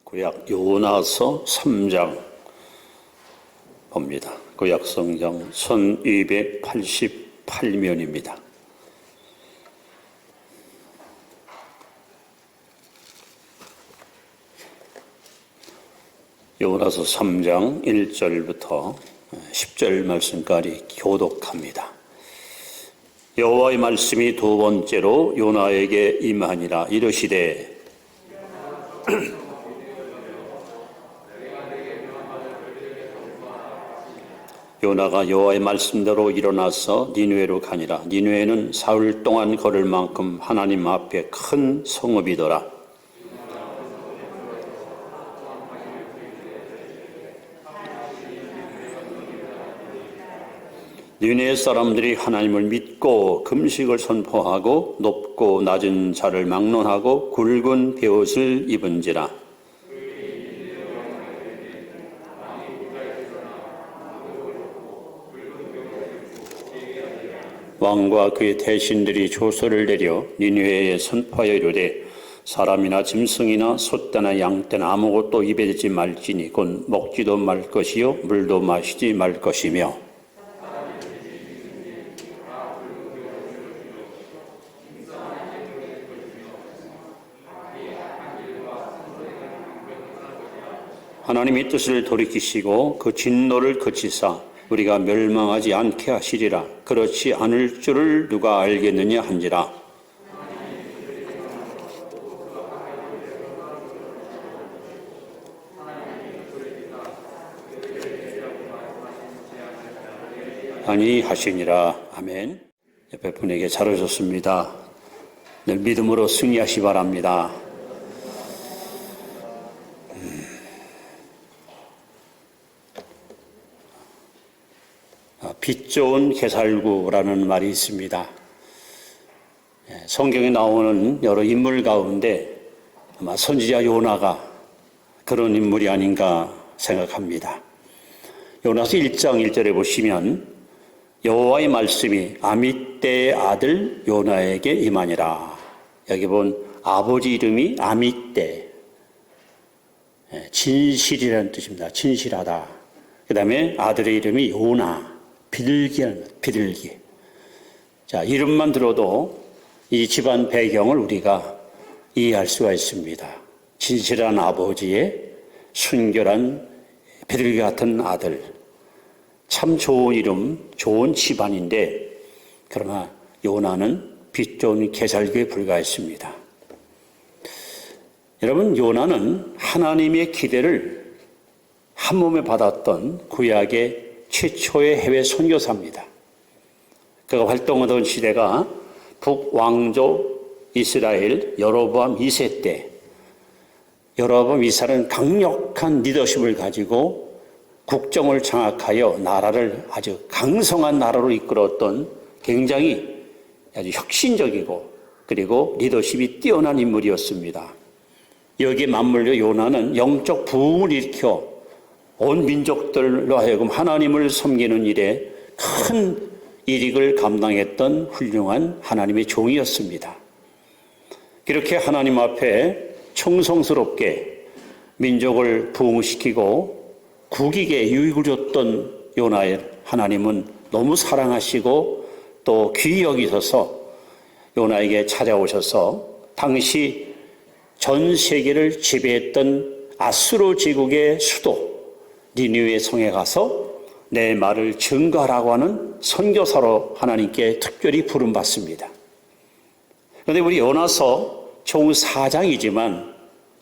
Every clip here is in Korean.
구약 요나서 3장 봅니다. 구약 성경 1288면입니다. 요나서 3장 1절부터 10절 말씀까지 교독합니다. 여호와의 말씀이 두 번째로 요나에게 임하니라. 이르시되 요나가 여호와의 말씀대로 일어나서 니느웨로 가니라. 니느웨는 사흘 동안 걸을 만큼 하나님 앞에 큰 성읍이더라. 니느웨 사람들이 하나님을 믿고 금식을 선포하고 높고 낮은 자를 막론하고 굵은 베옷을 입은지라. 왕과 그의 대신들이 조서를 내려 니느웨에 선포하여 이르되 사람이나 짐승이나 소떼나 양떼나 아무것도 입에 대지 말지니 곧 먹지도 말 것이요 물도 마시지 말 것이며 하나님의 뜻을 돌이키시고 그 진노를 그치사 우리가 멸망하지 않게 하시리라. 그렇지 않을 줄을 누가 알겠느냐 한지라. 아니 하시니라. 아멘. 옆에 분에게 잘 오셨습니다. 늘 믿음으로 승리하시 바랍니다. 빛 좋은 게살구라는 말이 있습니다. 성경에 나오는 여러 인물 가운데 아마 선지자 요나가 그런 인물이 아닌가 생각합니다. 요나서 1장 1절에 보시면 여호와의 말씀이 아미떼의 아들 요나에게 임하니라. 여기 본 아버지 이름이 아미떼, 진실이라는 뜻입니다. 진실하다. 그 다음에 아들의 이름이 요나, 비둘기라는 것, 비둘기. 자, 이름만 들어도 이 집안 배경을 우리가 이해할 수가 있습니다. 진실한 아버지의 순결한 비둘기 같은 아들. 참 좋은 이름, 좋은 집안인데, 그러나 요나는 빛 좋은 게살구에 불과했습니다. 여러분, 요나는 하나님의 기대를 한 몸에 받았던 구약의 최초의 해외 선교사입니다. 그가 활동하던 시대가 북왕조 이스라엘 여로보암 2세 때, 여로보암 2세는 강력한 리더십을 가지고 국정을 장악하여 나라를 아주 강성한 나라로 이끌었던 굉장히 아주 혁신적이고 그리고 리더십이 뛰어난 인물이었습니다. 여기에 맞물려 요나는 영적 부흥을 일으켜 온 민족들로 하여금 하나님을 섬기는 일에 큰 일익을 감당했던 훌륭한 하나님의 종이었습니다. 그렇게 하나님 앞에 청성스럽게 민족을 부흥시키고 국익에 유익을 줬던 요나의 하나님은 너무 사랑하시고 또 귀히 여기셔서 요나에게 찾아오셔서 당시 전 세계를 지배했던 아수르 제국의 수도 니느웨 성에 가서 내 말을 증거하라고 하는 선교사로 하나님께 특별히 부름받습니다. 그런데 우리 요나서 총 4장이지만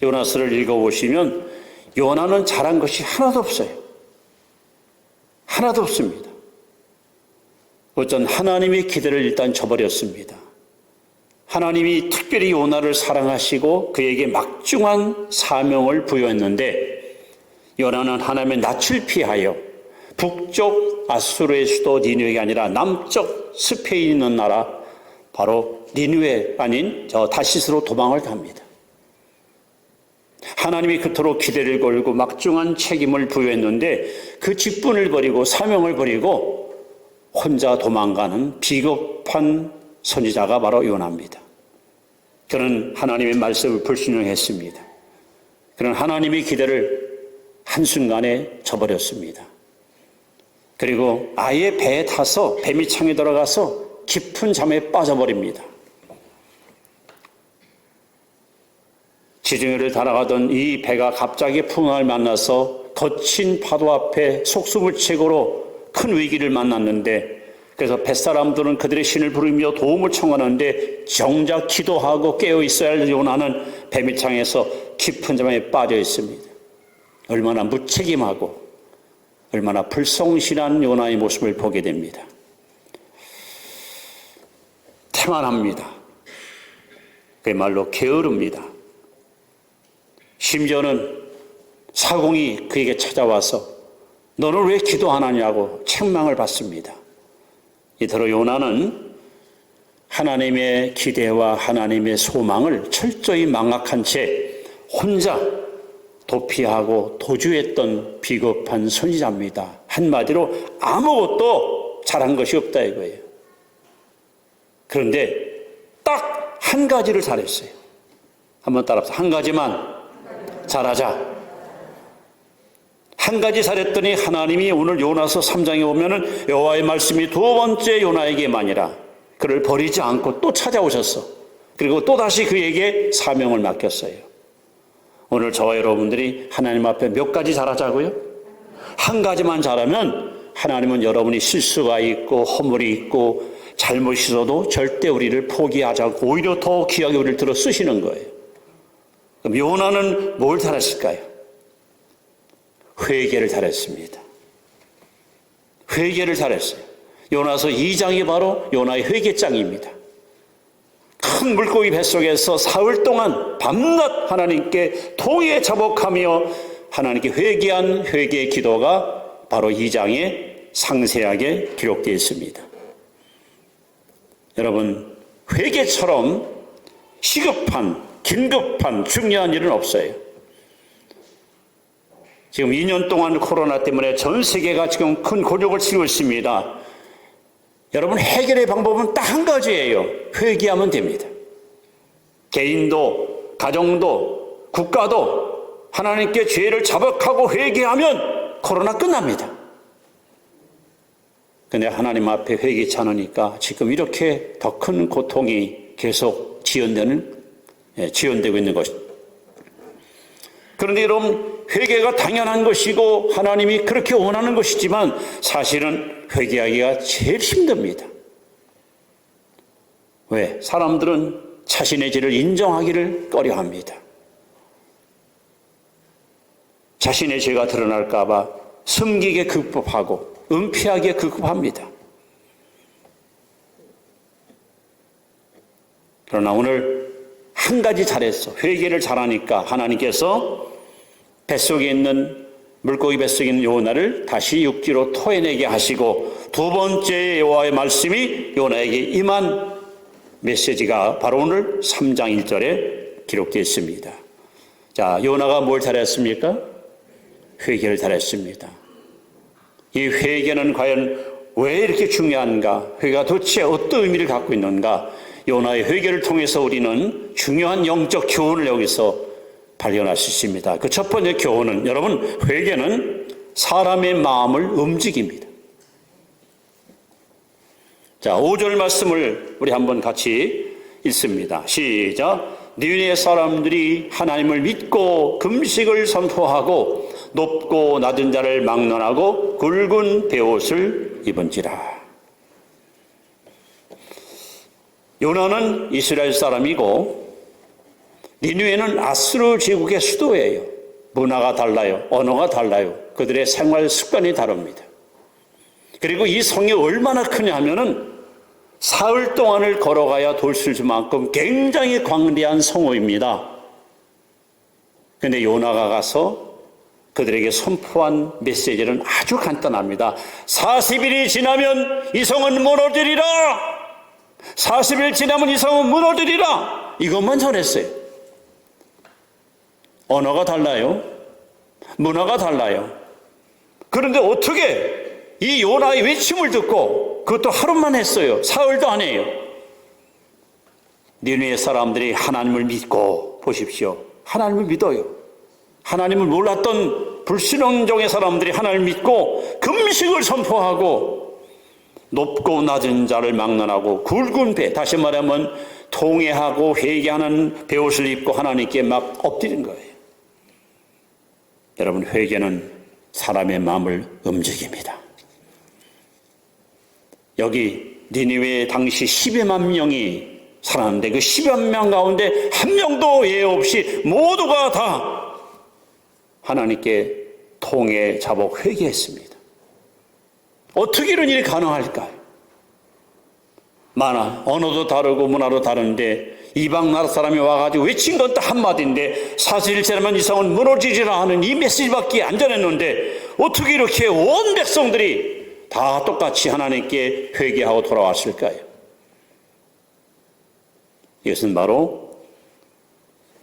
요나서를 읽어보시면 요나는 잘한 것이 하나도 없어요. 하나도 없습니다. 어쩐 하나님의 기대를 일단 저버렸습니다. 하나님이 특별히 요나를 사랑하시고 그에게 막중한 사명을 부여했는데 요나는 하나님의 낯을 피하여 북쪽 아수르의 수도 니느웨가 아니라 남쪽 스페인 있는 나라 바로 니느웨 아닌 저 다시스로 도망을 갑니다. 하나님이 그토록 기대를 걸고 막중한 책임을 부여했는데 그 직분을 버리고 사명을 버리고 혼자 도망가는 비겁한 선지자가 바로 요나입니다. 그는 하나님의 말씀을 불순종했습니다. 그런 하나님의 기대를 한순간에 저버렸습니다. 그리고 아예 배에 타서 뱀이 창에 들어가서 깊은 잠에 빠져버립니다. 지중해를 달아가던 이 배가 갑자기 풍랑을 만나서 거친 파도 앞에 속수무책으로 큰 위기를 만났는데, 그래서 뱃사람들은 그들의 신을 부르며 도움을 청하는데 정작 기도하고 깨어 있어야 할 요나는 뱀이창에서 깊은 잠에 빠져 있습니다. 얼마나 무책임하고 얼마나 불성실한 요나의 모습을 보게 됩니다. 태만합니다. 그야말로 게으릅니다. 심지어는 사공이 그에게 찾아와서 너는 왜 기도 안 하냐고 책망을 받습니다. 이대로 요나는 하나님의 기대와 하나님의 소망을 철저히 망각한 채 혼자 도피하고 도주했던 비겁한 선지자입니다. 한마디로 아무것도 잘한 것이 없다 이거예요. 그런데 딱 한 가지를 잘했어요. 한번 따라서 한 가지만 잘하자. 한 가지 잘했더니 하나님이 오늘 요나서 3장에 보면은 여호와의 말씀이 두 번째 요나에게만이라 그를 버리지 않고 또 찾아오셨어. 그리고 또 다시 그에게 사명을 맡겼어요. 오늘 저와 여러분들이 하나님 앞에 몇 가지 잘하자고요? 한 가지만 잘하면 하나님은 여러분이 실수가 있고 허물이 있고 잘못이 있어도 절대 우리를 포기하지 않고 오히려 더 귀하게 우리를 들어 쓰시는 거예요. 그럼 요나는 뭘 잘했을까요? 회개를 잘했습니다. 회개를 잘했어요. 요나서 2장이 바로 요나의 회개장입니다. 큰 물고기 뱃속에서 사흘 동안 밤낮 하나님께 통에 자복하며 하나님께 회개한 회개의 기도가 바로 2장에 상세하게 기록되어 있습니다. 여러분, 회개처럼 시급한, 긴급한, 중요한 일은 없어요. 지금 2년 동안 코로나 때문에 전 세계가 지금 큰 곤욕을 치고 있습니다. 여러분, 해결의 방법은 딱 한 가지예요. 회개하면 됩니다. 개인도, 가정도, 국가도 하나님께 죄를 자복하고 회개하면 코로나 끝납니다. 그런데 하나님 앞에 회개치 않으니까 지금 이렇게 더 큰 고통이 계속 지연되고 있는 것입니다. 그런데 여러분, 회개가 당연한 것이고 하나님이 그렇게 원하는 것이지만 사실은 회개하기가 제일 힘듭니다. 왜? 사람들은 자신의 죄를 인정하기를 꺼려합니다. 자신의 죄가 드러날까 봐 숨기게 급급하고 은폐하게 급급합니다. 그러나 오늘 한 가지 잘했어. 회개를 잘하니까 하나님께서 뱃속에 있는 물고기 뱃속에 있는 요나를 다시 육지로 토해내게 하시고 두 번째 여호와의 말씀이 요나에게 임한 메시지가 바로 오늘 3장 1절에 기록되어 있습니다. 자, 요나가 뭘 잘했습니까? 회개를 잘했습니다. 이 회개는 과연 왜 이렇게 중요한가? 회개가 도대체 어떤 의미를 갖고 있는가? 요나의 회개를 통해서 우리는 중요한 영적 교훈을 여기서 발견할 수 있습니다. 그 첫 번째 교훈은, 여러분, 회개는 사람의 마음을 움직입니다. 자, 5절 말씀을 우리 한번 같이 읽습니다. 시작. 니느웨 사람들이 하나님을 믿고 금식을 선포하고 높고 낮은 자를 막론하고 굵은 베옷을 입은지라. 요나는 이스라엘 사람이고 니느웨는 아수르 제국의 수도예요. 문화가 달라요. 언어가 달라요. 그들의 생활 습관이 다릅니다. 그리고 이 성이 얼마나 크냐 하면은 사흘 동안을 걸어가야 돌 수 있을 만큼 굉장히 광대한 성읍입니다. 그런데 요나가 가서 그들에게 선포한 메시지는 아주 간단합니다. 40일이 지나면 이 성은 무너지리라. 40일 지나면 이 성은 무너지리라. 이것만 전했어요. 언어가 달라요. 문화가 달라요. 그런데 어떻게 이 요나의 외침을 듣고 그것도 하루만 했어요. 사흘도 안 해요. 니느웨 사람들이 하나님을 믿고, 보십시오. 하나님을 믿어요. 하나님을 몰랐던 불신앙종의 사람들이 하나님을 믿고 금식을 선포하고 높고 낮은 자를 막론하고 굵은 배, 다시 말하면 통회하고 회개하는 베옷을 입고 하나님께 막 엎드린 거예요. 여러분, 회개는 사람의 마음을 움직입니다. 여기 니느웨 당시 12만 명이 살았는데 그 12만 명 가운데 한 명도 예외 없이 모두가 다 하나님께 통회, 자복, 회개했습니다. 어떻게 이런 일이 가능할까요? 언어도 다르고 문화도 다른데 이방 나라 사람이 와가지고 외친 건 딱 한마디인데 사실이라면 이상은 무너지지라 하는 이 메시지밖에 안 전했는데 어떻게 이렇게 온 백성들이 다 똑같이 하나님께 회개하고 돌아왔을까요? 이것은 바로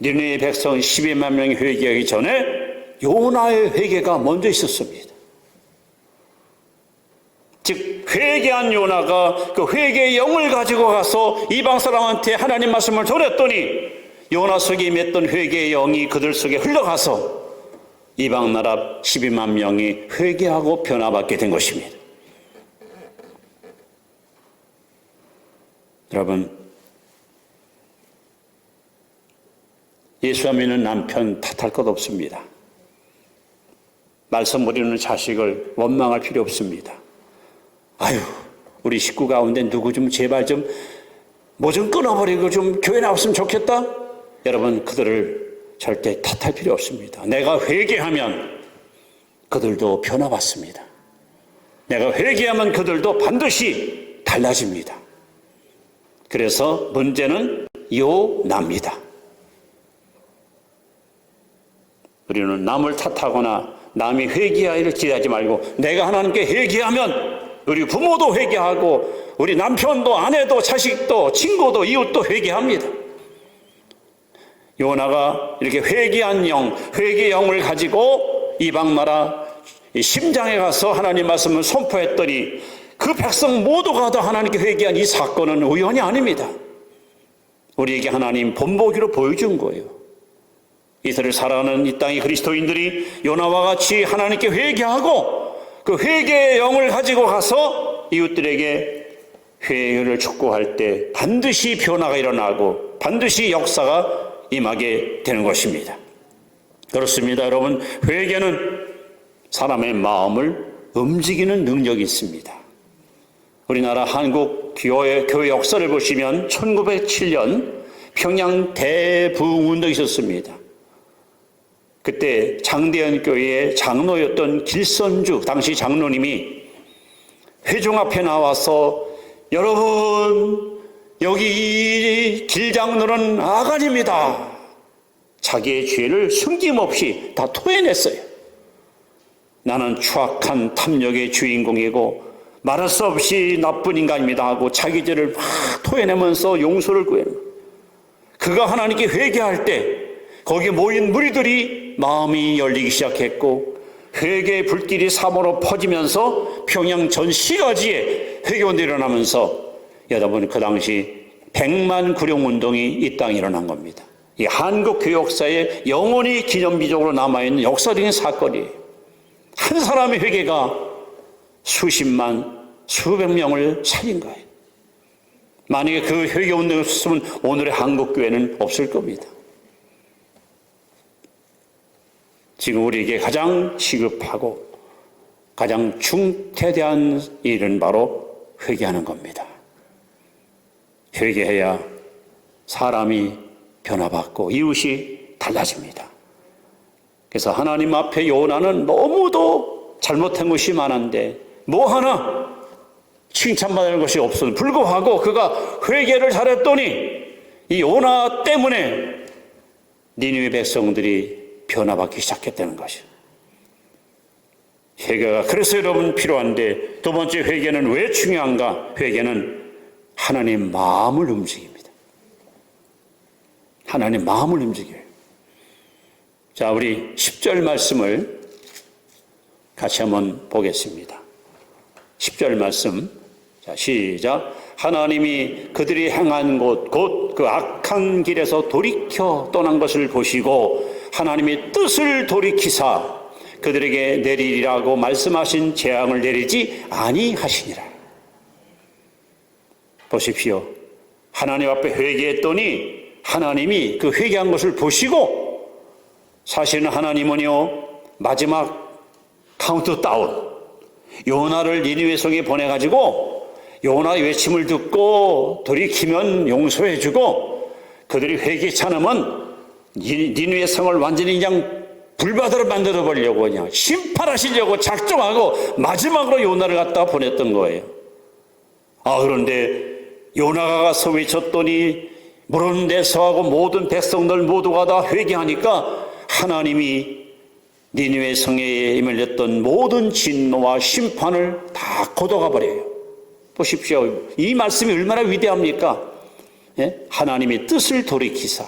니느웨 백성 12만 명이 회개하기 전에 요나의 회개가 먼저 있었습니다. 즉 회개한 요나가 그 회개의 영을 가지고 가서 이방 사람한테 하나님 말씀을 전했더니 요나 속에 맺던 회개의 영이 그들 속에 흘러가서 이방 나라 12만 명이 회개하고 변화받게 된 것입니다. 여러분, 예수 안 믿는 남편 탓할 것 없습니다. 말썽 부리는 자식을 원망할 필요 없습니다. 아유, 우리 식구 가운데 누구 좀 제발 좀 뭐 좀 끊어버리고 좀 교회 나왔으면 좋겠다. 여러분, 그들을 절대 탓할 필요 없습니다. 내가 회개하면 그들도 변화받습니다. 내가 회개하면 그들도 반드시 달라집니다. 그래서 문제는 요나입니다. 우리는 남을 탓하거나 남이 회개하기를 기대하지 말고 내가 하나님께 회개하면 우리 부모도 회개하고 우리 남편도 아내도 자식도 친구도 이웃도 회개합니다. 요나가 이렇게 회개한 영, 회개의 영을 가지고 이방 나라 심장에 가서 하나님 말씀을 선포했더니 그 백성 모두가 다 하나님께 회개한 이 사건은 우연이 아닙니다. 우리에게 하나님 본보기로 보여준 거예요. 이들을 살아가는 이 땅의 그리스도인들이 요나와 같이 하나님께 회개하고 그 회개의 영을 가지고 가서 이웃들에게 회개를 촉구할 때 반드시 변화가 일어나고 반드시 역사가 임하게 되는 것입니다. 그렇습니다. 여러분, 회개는 사람의 마음을 움직이는 능력이 있습니다. 우리나라 한국 교회 역사를 보시면 1907년 평양 대부흥운동이 있었습니다. 그때 장대현 교회의 장로였던 길선주 당시 장로님이 회중 앞에 나와서 여러분, 여기 이 길장로는 아간입니다. 자기의 죄를 숨김없이 다 토해냈어요. 나는 추악한 탐욕의 주인공이고 말할 수 없이 나쁜 인간입니다 하고 자기 죄를 막 토해내면서 용서를 구해요. 그가 하나님께 회개할 때 거기에 모인 무리들이 마음이 열리기 시작했고 회개의 불길이 사모로 퍼지면서 평양 전 시가지에 회개운동이 일어나면서 여러분, 그 당시 100만 구룡운동이 이 땅에 일어난 겁니다. 이 한국 교회 역사에 영원히 기념비적으로 남아있는 역사적인 사건이에요. 한 사람의 회개가 수십만, 수백 명을 살린 거예요. 만약에 그 회개운동이 없었으면 오늘의 한국교회는 없을 겁니다. 지금 우리에게 가장 시급하고 가장 중대대한 일은 바로 회개하는 겁니다. 회개해야 사람이 변화받고 이웃이 달라집니다. 그래서 하나님 앞에 요나는 너무도 잘못한 것이 많은데 뭐 하나 칭찬받을 것이 없어도 불구하고 그가 회개를 잘했더니 이 요나 때문에 니느웨 백성들이 변화받기 시작했다는 것이죠. 회개가 그래서 여러분 필요한데, 두 번째 회개는 왜 중요한가? 회개는 하나님 마음을 움직입니다. 하나님 마음을 움직여요. 자, 우리 10절 말씀을 같이 한번 보겠습니다. 10절 말씀. 자, 시작. 하나님이 그들이 행한 곳, 곧 그 악한 길에서 돌이켜 떠난 것을 보시고 하나님의 뜻을 돌이키사 그들에게 내리리라고 말씀하신 재앙을 내리지 아니하시니라. 보십시오. 하나님 앞에 회개했더니 하나님이 그 회개한 것을 보시고, 사실은 하나님은요 마지막 카운트다운 요나를 니느웨 성에 보내가지고 요나의 외침을 듣고 돌이키면 용서해주고, 그들이 회개치 않으면 니느웨 성을 완전히 그냥 불바다로 만들어버리려고 그냥 심판하시려고 작정하고 마지막으로 요나를 갖다가 보냈던 거예요. 그런데 요나가 가서 외쳤더니 물은 데서하고 모든 백성들 모두가 다 회개하니까 하나님이 니느웨 성에 이밀렸던 모든 진노와 심판을 다 걷어가 버려요. 보십시오. 이 말씀이 얼마나 위대합니까? 하나님의 뜻을 돌이키사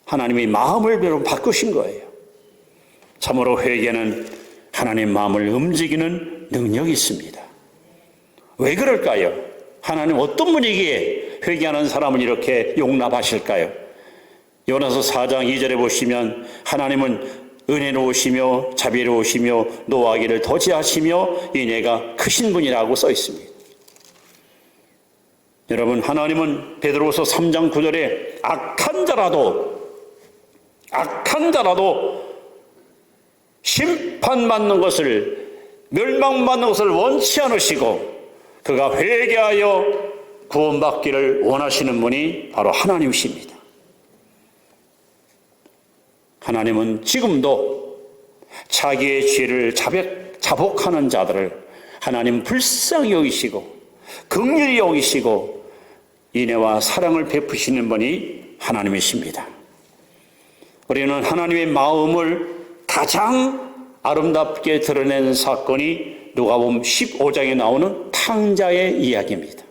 하나님의 마음을 여러분 바꾸신 거예요. 참으로 회개는 하나님의 마음을 움직이는 능력이 있습니다. 왜 그럴까요? 하나님 어떤 분위기에 회개하는 사람을 이렇게 용납하실까요? 요나서 4장 2절에 보시면 하나님은 은혜로우시며 자비로우시며 노하기를 더디하시며 인애가 크신 분이라고 써 있습니다. 여러분, 하나님은 베드로후서 3장 9절에 악한 자라도 심판받는 것을, 멸망받는 것을 원치 않으시고 그가 회개하여 구원받기를 원하시는 분이 바로 하나님이십니다. 하나님은 지금도 자기의 죄를 자복하는 자들을 하나님 불쌍히 여기시고 긍휼히 여기시고 인애와 사랑을 베푸시는 분이 하나님이십니다. 우리는 하나님의 마음을 가장 아름답게 드러낸 사건이 누가복음 15장에 나오는 탕자의 이야기입니다.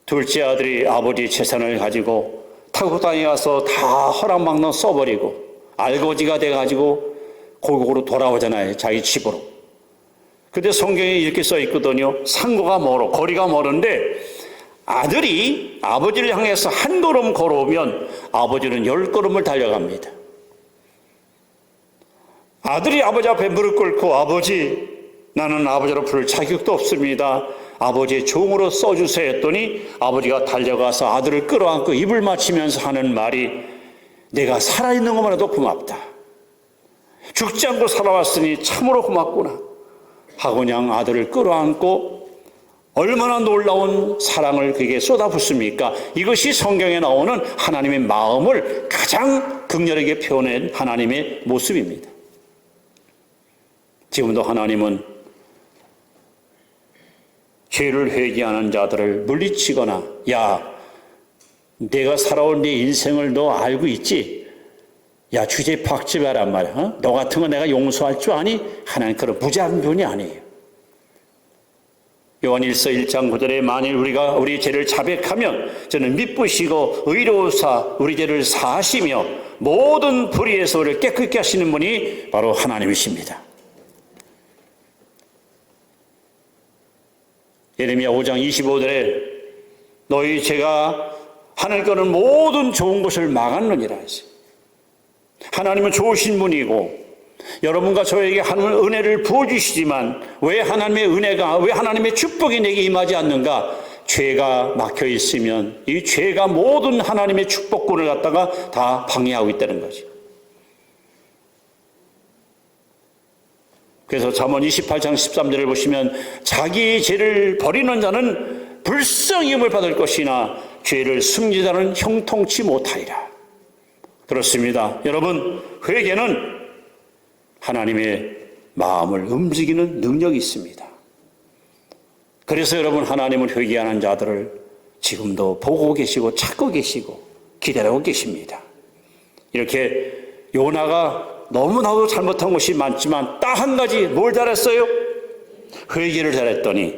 둘째 아들이 아버지의 재산을 가지고 타고 다녀가서 다 허락망상 써버리고 알거지가 돼가지고 골고루 돌아오잖아요. 자기 집으로. 근데 성경에 이렇게 써 있거든요. 상고가 멀어, 거리가 멀은데 아들이 아버지를 향해서 한 걸음 걸어오면 아버지는 10걸음을 달려갑니다. 아들이 아버지 앞에 무릎 꿇고 아버지, 나는 아버지로 부를 자격도 없습니다. 아버지의 종으로 써주세요 했더니 아버지가 달려가서 아들을 끌어안고 입을 맞추면서 하는 말이, 내가 살아있는 것만으로도 고맙다. 죽지 않고 살아왔으니 참으로 고맙구나 하고 그냥 아들을 끌어안고 얼마나 놀라운 사랑을 그에게 쏟아붓습니까? 이것이 성경에 나오는 하나님의 마음을 가장 극렬하게 표현한 하나님의 모습입니다. 지금도 하나님은 죄를 회개하는 자들을 물리치거나, 야, 내가 살아온 네 인생을 너 알고 있지? 야, 주제 박지 마란 말이야. 너 같은 거 내가 용서할 줄 아니? 하나님 그런 무지한 분이 아니에요. 요한일서 1장 9절에 만일 우리가 우리 죄를 자백하면 저는 미쁘시고 의로우사 우리 죄를 사하시며 모든 불의에서 우리를 깨끗게 하시는 분이 바로 하나님이십니다. 예레미야 5장 25절에 너희 죄가 하늘 거는 모든 좋은 것을 막았느니라 했어요. 하나님은 좋으신 분이고 여러분과 저에게 하나님은 은혜를 부어주시지만 왜 하나님의 은혜가, 왜 하나님의 축복이 내게 임하지 않는가? 죄가 막혀 있으면 이 죄가 모든 하나님의 축복권을 갖다가 다 방해하고 있다는 거죠. 그래서 잠언 28장 13절을 보시면 자기의 죄를 버리는 자는 불쌍히 받을 것이나 죄를 숨기는 자는 형통치 못하리라. 그렇습니다. 여러분, 회개는 하나님의 마음을 움직이는 능력이 있습니다. 그래서 여러분, 하나님을 회개하는 자들을 지금도 보고 계시고 찾고 계시고 기다리고 계십니다. 이렇게 요나가 너무나도 잘못한 것이 많지만 딱 한 가지 뭘 잘했어요? 회개를 잘했더니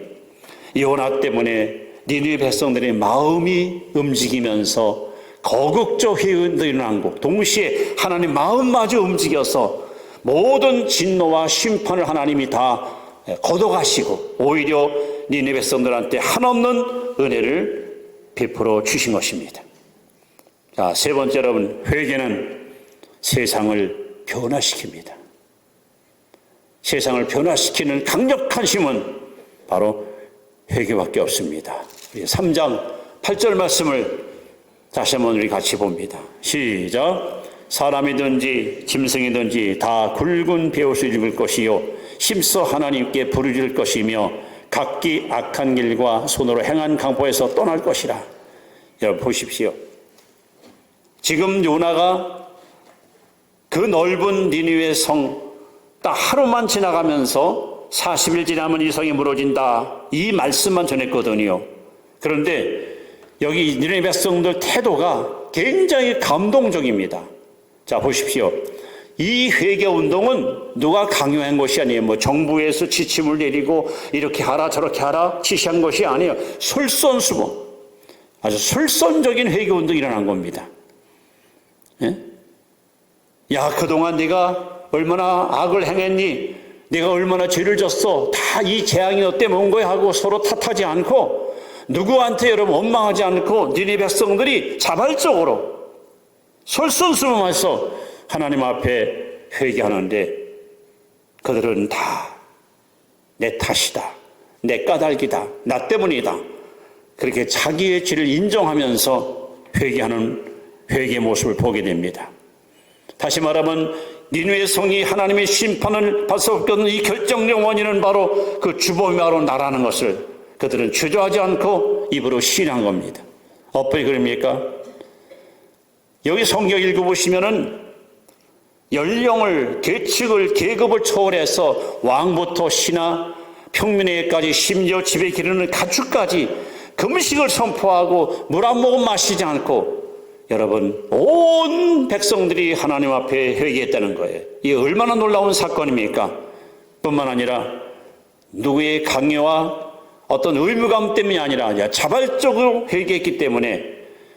요나 때문에 니느웨 백성들의 마음이 움직이면서 거국적 회의도 일어나고 동시에 하나님 마음마저 움직여서 모든 진노와 심판을 하나님이 다 걷어가시고 오히려 니느웨 백성들한테 한없는 은혜를 베풀어 주신 것입니다. 자, 세 번째, 여러분, 회개는 세상을 변화시킵니다. 세상을 변화시키는 강력한 힘은 바로 회개밖에 없습니다. 우리 3장 8절 말씀을 다시 한번 우리 같이 봅니다. 시작. 사람이든지 짐승이든지 다 굵은 베옷을 입을 것이요 힘써 하나님께 부르짖을 것이며 각기 악한 길과 손으로 행한 강포에서 떠날 것이라. 여러분 보십시오. 지금 요나가 그 넓은 니느웨 성 딱 하루만 지나가면서 40일 지나면 이 성이 무너진다, 이 말씀만 전했거든요. 그런데 여기 니느웨 백성들 태도가 굉장히 감동적입니다. 자 보십시오. 이 회개 운동은 누가 강요한 것이 아니에요. 뭐 정부에서 지침을 내리고 이렇게 하라 저렇게 하라 지시한 것이 아니에요. 솔선수범, 아주 솔선적인 회개 운동이 일어난 겁니다. 예? 야, 그동안 네가 얼마나 악을 행했니? 네가 얼마나 죄를 졌어? 다 이 재앙이 너 때문에 온 거야 하고 서로 탓하지 않고, 누구한테 여러분 원망하지 않고 니네 백성들이 자발적으로 솔선수범해서 하나님 앞에 회개하는데, 그들은 다 내 탓이다, 내 까닭이다, 나 때문이다, 그렇게 자기의 죄를 인정하면서 회개하는 회개 모습을 보게 됩니다. 다시 말하면 니느웨 성이 하나님의 심판을 받을 수 없는 이 결정적 원인은 바로 그 주범이 바로 나라는 것을 그들은 주저하지 않고 입으로 시인한 겁니다. 어떻게 그럽니까? 여기 성경 읽어보시면은 연령을, 계층을, 계급을 초월해서 왕부터 신하, 평민에게까지, 심지어 집에 기르는 가축까지 금식을 선포하고 물 한 모금 마시지 않고, 여러분 온 백성들이 하나님 앞에 회개했다는 거예요. 이게 얼마나 놀라운 사건입니까? 뿐만 아니라 누구의 강요와 어떤 의무감 때문이 아니라 자발적으로 회개했기 때문에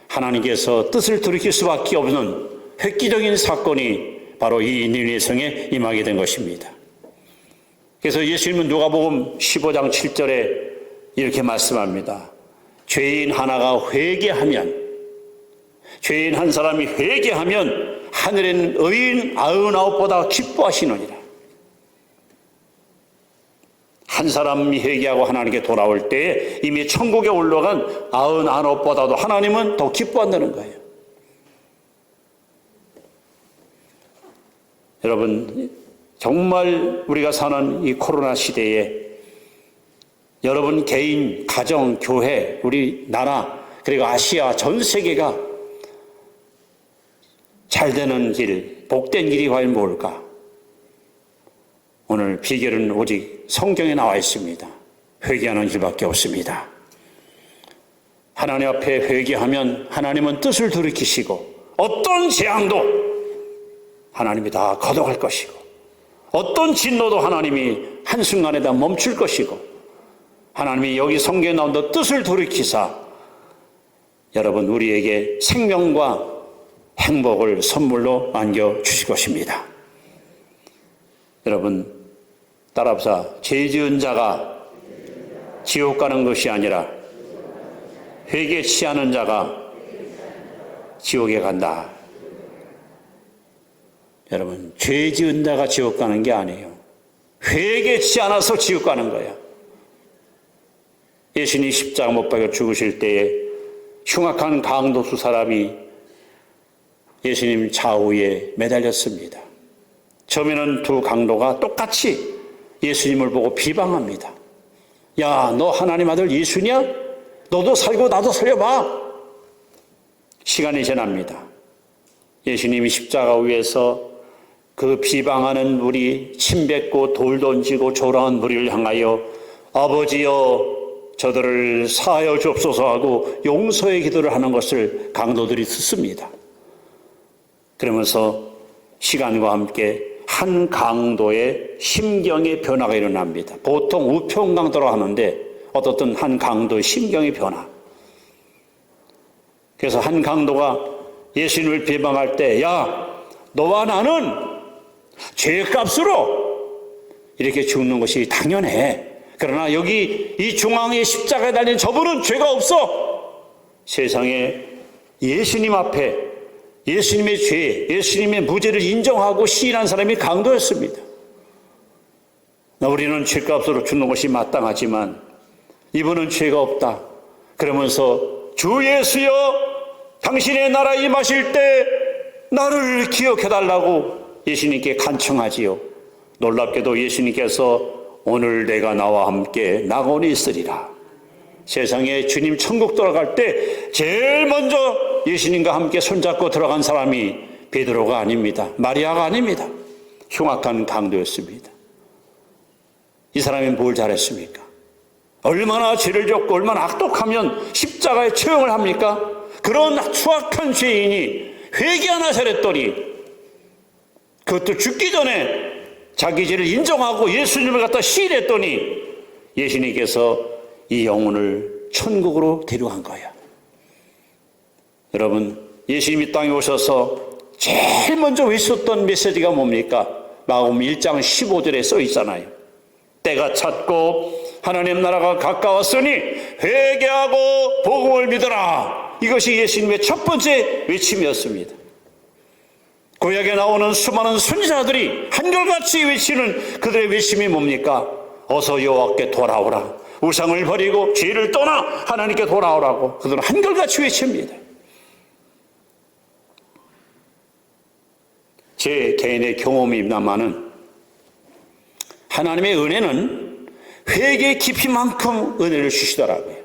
하나님께서 뜻을 돌이킬 수밖에 없는 획기적인 사건이 바로 이 니느웨 성에 임하게 된 것입니다. 그래서 예수님은 누가복음 15장 7절에 이렇게 말씀합니다. 죄인 하나가 회개하면, 죄인 한 사람이 회개하면 하늘에는 의인 99보다 기뻐하시느니라. 한 사람이 회개하고 하나님께 돌아올 때에 이미 천국에 올라간 99보다도 하나님은 더 기뻐한다는 거예요. 여러분, 정말 우리가 사는 이 코로나 시대에 여러분 개인, 가정, 교회, 우리나라, 그리고 아시아 전 세계가 잘 되는 길, 복된 길이 과연 뭘까? 오늘 비결은 오직 성경에 나와 있습니다. 회개하는 길밖에 없습니다. 하나님 앞에 회개하면 하나님은 뜻을 돌이키시고 어떤 재앙도 하나님이 다 거둬갈 것이고, 어떤 진노도 하나님이 한순간에 다 멈출 것이고, 하나님이 여기 성경에 나온 뜻을 돌이키사 여러분 우리에게 생명과 행복을 선물로 안겨주실 것입니다. 여러분 따라합시다. 죄 지은 자가 지옥 가는 것이 아니라 회개치 않은 자가 지옥에 간다. 여러분 죄 지은 자가 지옥 가는 게 아니에요. 회개치 않아서 지옥 가는 거야. 예수님이 십자가 못 박혀 죽으실 때에 흉악한 강도 두 사람이 예수님 좌우에 매달렸습니다. 처음에는 두 강도가 똑같이 예수님을 보고 비방합니다. 야, 너 하나님 아들 예수냐? 너도 살고 나도 살려봐. 시간이 지납니다. 예수님이 십자가 위에서 그 비방하는 무리, 침 뱉고 돌 던지고 조롱한 무리를 향하여 아버지여 저들을 사하여 주옵소서 하고 용서의 기도를 하는 것을 강도들이 듣습니다. 그러면서 시간과 함께 한 강도의 심경의 변화가 일어납니다. 보통 우평강도라고 하는데 어떻든 한 강도의 심경의 변화. 그래서 한 강도가 예수님을 비방할 때, 야, 너와 나는 죄값으로 이렇게 죽는 것이 당연해. 그러나 여기 이 중앙에 십자가에 달린 저분은 죄가 없어. 세상에 예수님 앞에 예수님의 죄, 예수님의 무죄를 인정하고 시인한 사람이 강도였습니다. 우리는 죄값으로 죽는 것이 마땅하지만 이분은 죄가 없다. 그러면서 주 예수여 당신의 나라 임하실 때 나를 기억해달라고 예수님께 간청하지요. 놀랍게도 예수님께서 오늘 내가 나와 함께 낙원에 있으리라. 세상에 주님 천국 돌아갈 때 제일 먼저 예수님과 함께 손잡고 들어간 사람이 베드로가 아닙니다. 마리아가 아닙니다. 흉악한 강도였습니다. 이 사람이 뭘 잘했습니까? 얼마나 죄를 졌고 얼마나 악독하면 십자가에 처형을 합니까? 그런 추악한 죄인이 회개 하나 잘했더니 그것도 죽기 전에 자기 죄를 인정하고 예수님을 갖다 시인했더니 예수님께서 이 영혼을 천국으로 데려간 거야. 여러분, 예수님이 땅에 오셔서 제일 먼저 외쳤던 메시지가 뭡니까? 마가복음 1장 15절에 써 있잖아요. 때가 찼고 하나님 나라가 가까웠으니 회개하고 복음을 믿어라. 이것이 예수님의 첫 번째 외침이었습니다. 구약에 나오는 수많은 선지자들이 한결같이 외치는 그들의 외침이 뭡니까? 어서 여호와께 돌아오라. 우상을 버리고 죄를 떠나 하나님께 돌아오라고 그들은 한결같이 외칩니다. 제 개인의 경험입니다마는 하나님의 은혜는 회개의 깊이만큼 은혜를 주시더라고요.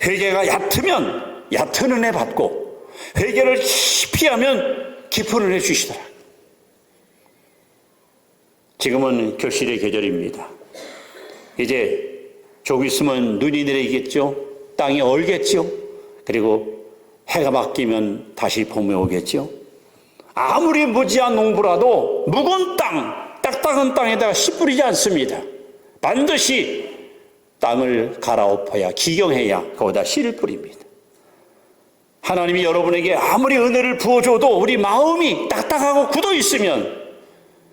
회개가 얕으면 얕은 은혜 받고 회개를 깊이 하면 깊은 은혜 주시더라고요. 지금은 결실의 계절입니다. 이제 조금 있으면 눈이 내리겠죠. 땅이 얼겠죠. 그리고 해가 바뀌면 다시 봄이 오겠죠. 아무리 무지한 농부라도 묵은 땅, 딱딱한 땅에다가 씨 뿌리지 않습니다. 반드시 땅을 갈아엎어야, 기경해야 거기다 씨를 뿌립니다. 하나님이 여러분에게 아무리 은혜를 부어줘도 우리 마음이 딱딱하고 굳어 있으면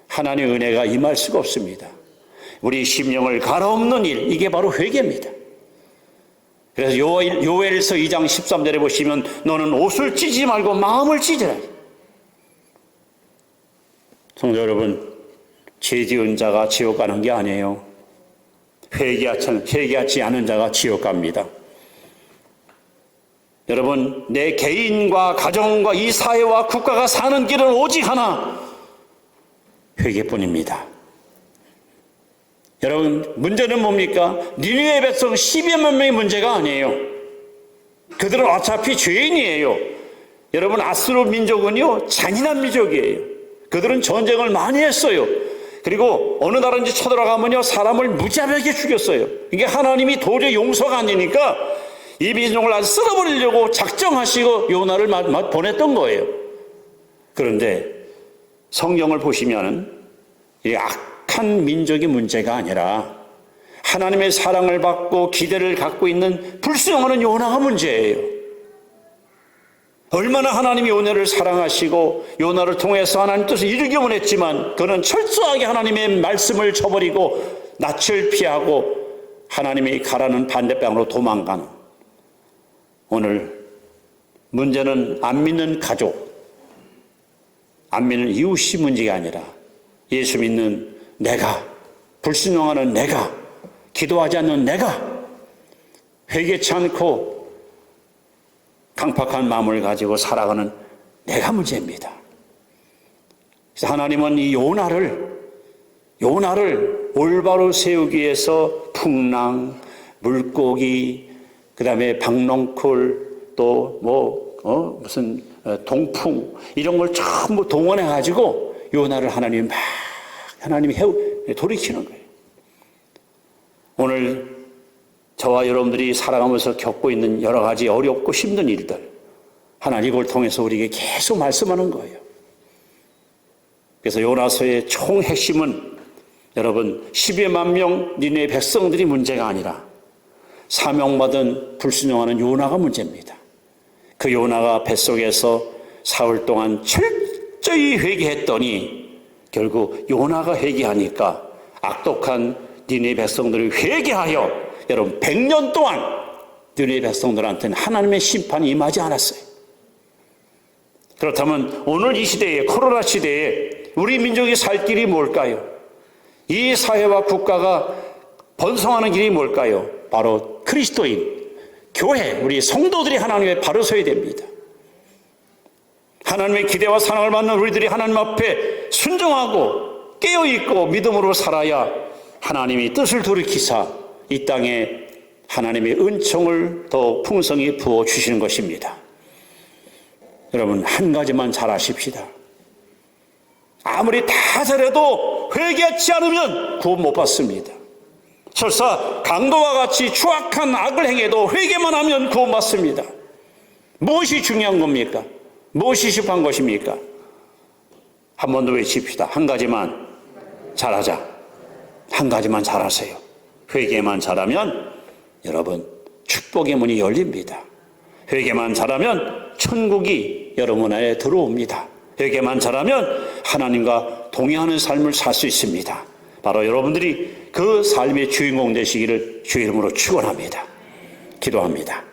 하나님의 은혜가 임할 수가 없습니다. 우리 심령을 갈아엎는 일, 이게 바로 회개입니다. 그래서 요엘서 2장 13절에 보시면 너는 옷을 찢지 말고 마음을 찢으라. 성도 여러분, 죄 지은 자가 지옥 가는 게 아니에요. 회개하지 않은 자가 지옥 갑니다. 여러분, 내 개인과 가정과 이 사회와 국가가 사는 길은 오직 하나, 회개뿐입니다. 여러분, 문제는 뭡니까? 니느웨 백성 12만 명의 문제가 아니에요. 그들은 어차피 죄인이에요. 여러분, 아수르 민족은요, 잔인한 민족이에요. 그들은 전쟁을 많이 했어요. 그리고 어느 나라인지 쳐들어가면요, 사람을 무자비하게 죽였어요. 이게 하나님이 도저히 용서가 안 되니까 이 민족을 아주 쓸어버리려고 작정하시고 요나를 보냈던 거예요. 그런데 성경을 보시면은 이 악한 민족의 문제가 아니라 하나님의 사랑을 받고 기대를 갖고 있는 불순종하는 요나가 문제예요. 얼마나 하나님이 요나를 사랑하시고 요나를 통해서 하나님 뜻을 이루기 원했지만 그는 철저하게 하나님의 말씀을 저버리고 낯을 피하고 하나님이 가라는 반대방으로 도망가는, 오늘 문제는 안 믿는 가족, 안 믿는 이웃이 문제가 아니라 예수 믿는 내가, 불순종하는 내가, 기도하지 않는 내가, 회개치 않고 강팍한 마음을 가지고 살아가는 내가 문제입니다. 그래서 하나님은 이 요나를 올바로 세우기 위해서 풍랑, 물고기, 그 다음에 박넝쿨, 또 무슨 동풍, 이런 걸 전부 동원해가지고 요나를 하나님이 돌이키는 거예요. 오늘 저와 여러분들이 살아가면서 겪고 있는 여러 가지 어렵고 힘든 일들, 하나님 이걸 통해서 우리에게 계속 말씀하는 거예요. 그래서 요나서의 총 핵심은 여러분 12만 명 니느웨 백성들이 문제가 아니라 사명받은 불순종하는 요나가 문제입니다. 그 요나가 뱃속에서 사흘 동안 철저히 회개했더니 결국 요나가 회개하니까 악독한 니느웨 백성들이 회개하여 여러분 100년 동안 니느웨 백성들한테는 하나님의 심판이 임하지 않았어요. 그렇다면 오늘 이 시대에, 코로나 시대에 우리 민족이 살 길이 뭘까요? 이 사회와 국가가 번성하는 길이 뭘까요? 바로 그리스도인, 교회, 우리 성도들이 하나님의 바로 서야 됩니다. 하나님의 기대와 사랑을 받는 우리들이 하나님 앞에 순종하고 깨어있고 믿음으로 살아야 하나님이 뜻을 돌이키사 이 땅에 하나님의 은총을 더 풍성히 부어주시는 것입니다. 여러분, 한 가지만 잘 아십시다. 아무리 다 잘해도 회개하지 않으면 구원 못 받습니다. 설사 강도와 같이 추악한 악을 행해도 회개만 하면 구원 받습니다. 무엇이 중요한 겁니까? 무엇이 시급한 것입니까? 한 번 더 외칩시다. 한 가지만 잘하자. 한 가지만 잘하세요. 회개만 잘하면 여러분 축복의 문이 열립니다. 회개만 잘하면 천국이 여러분 안에 들어옵니다. 회개만 잘하면 하나님과 동행하는 삶을 살 수 있습니다. 바로 여러분들이 그 삶의 주인공 되시기를 주의 이름으로 축원합니다. 기도합니다.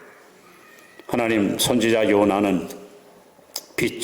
하나님, 선지자 요나는 빛